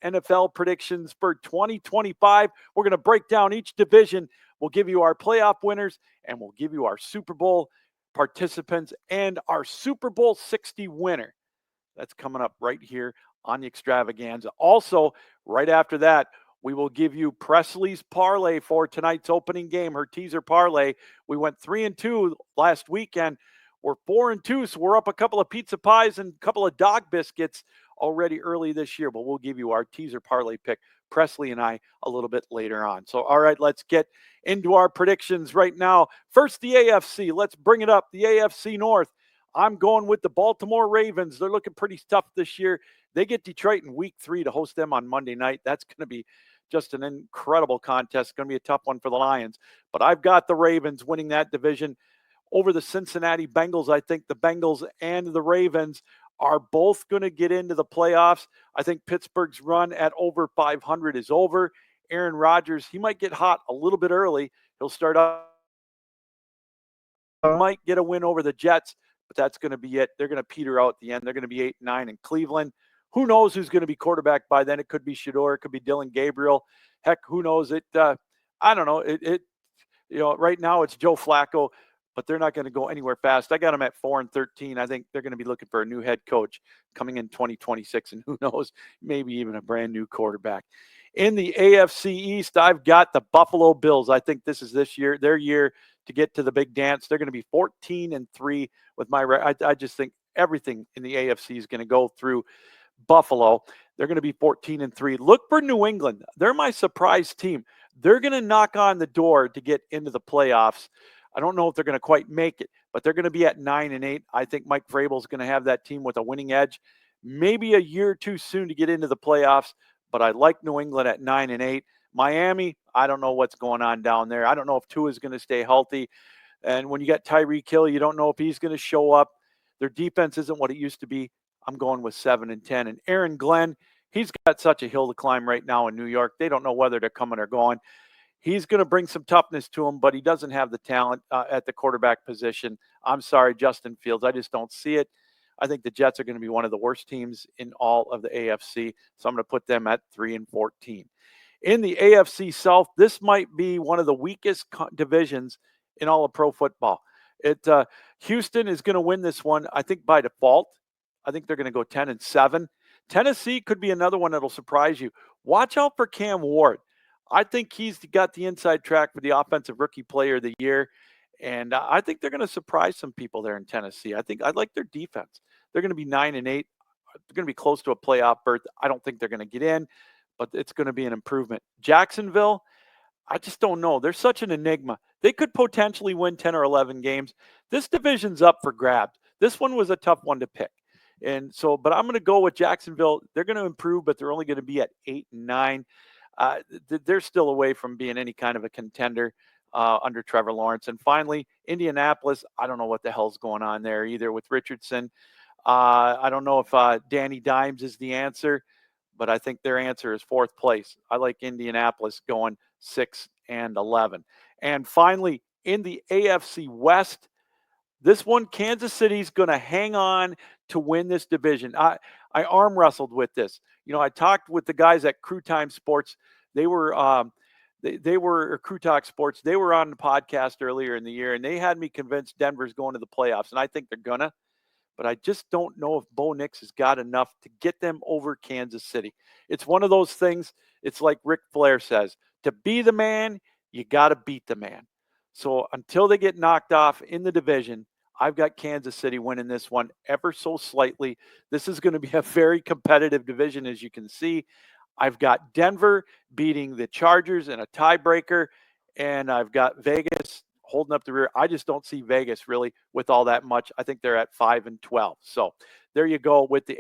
NFL predictions for 2025. We're going to break down each division. We'll give you our playoff winners, and we'll give you our Super Bowl participants and our Super Bowl 60 winner. That's coming up right here on the extravaganza. Also, right after that, we will give you Presley's parlay for tonight's opening game, her teaser parlay. We went 3-2 last weekend. We're 4-2, so we're up a couple of pizza pies and a couple of dog biscuits already early this year, but we'll give you our teaser parlay pick, Presley and I, a little bit later on. So, all right, let's get into our predictions right now. First, the AFC. Let's bring it up. The AFC North. I'm going with the Baltimore Ravens. They're looking pretty tough this year. They get Detroit in week 3 to host them on Monday night. That's going to be just an incredible contest. It's going to be a tough one for the Lions. But I've got the Ravens winning that division over the Cincinnati Bengals. I think the Bengals and the Ravens are both going to get into the playoffs. I think Pittsburgh's run at over 500 is over. Aaron Rodgers, he might get hot a little bit early. He'll start out, might get a win over the Jets, but that's going to be it. They're going to peter out at the end. They're going to be 8-9 in Cleveland. Who knows who's going to be quarterback by then? It could be Shador. It could be Dylan Gabriel. Heck, who knows? I don't know. Right now it's Joe Flacco, but they're not going to go anywhere fast. I got them at 4-13. I think they're going to be looking for a new head coach coming in 2026, and who knows, maybe even a brand new quarterback. In the AFC East, I've got the Buffalo Bills. I think this is their year to get to the big dance. They're going to be 14-3 with I just think everything in the AFC is going to go through Buffalo. They're going to be 14-3. Look for New England. They're my surprise team. They're going to knock on the door to get into the playoffs. I don't know if they're going to quite make it, but they're going to be at 9-8. I think Mike Vrabel is going to have that team with a winning edge. Maybe a year too soon to get into the playoffs, but I like New England at 9-8. Miami, I don't know what's going on down there. I don't know if Tua is going to stay healthy. And when you got Tyreek Hill, you don't know if he's going to show up. Their defense isn't what it used to be. I'm going with 7-10. And Aaron Glenn, he's got such a hill to climb right now in New York. They don't know whether they're coming or going. He's going to bring some toughness to him, but he doesn't have the talent at the quarterback position. I'm sorry, Justin Fields. I just don't see it. I think the Jets are going to be one of the worst teams in all of the AFC. So I'm going to put them at 3-14. In the AFC South, this might be one of the weakest divisions in all of pro football. Houston is going to win this one, I think, by default. I think they're going to go 10-7. Tennessee could be another one that'll surprise you. Watch out for Cam Ward. I think he's got the inside track for the Offensive Rookie Player of the Year. And I think they're going to surprise some people there in Tennessee. I like their defense. They're going to be 9-8. They're going to be close to a playoff berth. I don't think they're going to get in, but it's going to be an improvement. Jacksonville, I just don't know. They're such an enigma. They could potentially win 10 or 11 games. This division's up for grabs. This one was a tough one to pick. But I'm going to go with Jacksonville. They're going to improve, but they're only going to be at 8-9. They're still away from being any kind of a contender under Trevor Lawrence. And finally, Indianapolis, I don't know what the hell's going on there either with Richardson. I don't know if Danny Dimes is the answer, but I think their answer is 4th place. I like Indianapolis going 6-11. And finally, in the AFC West, this one, Kansas City's going to hang on to win this division. I arm wrestled with this. I talked with the guys at Crew Time Sports. They were Crew Talk Sports. They were on the podcast earlier in the year, and they had me convinced Denver's going to the playoffs, and I think they're gonna. But I just don't know if Bo Nix has got enough to get them over Kansas City. It's one of those things. It's like Ric Flair says, to be the man, you got to beat the man. So until they get knocked off in the division, I've got Kansas City winning this one ever so slightly. This is going to be a very competitive division, as you can see. I've got Denver beating the Chargers in a tiebreaker, and I've got Vegas holding up the rear. I just don't see Vegas really with all that much. I think they're at 5-12. So there you go with the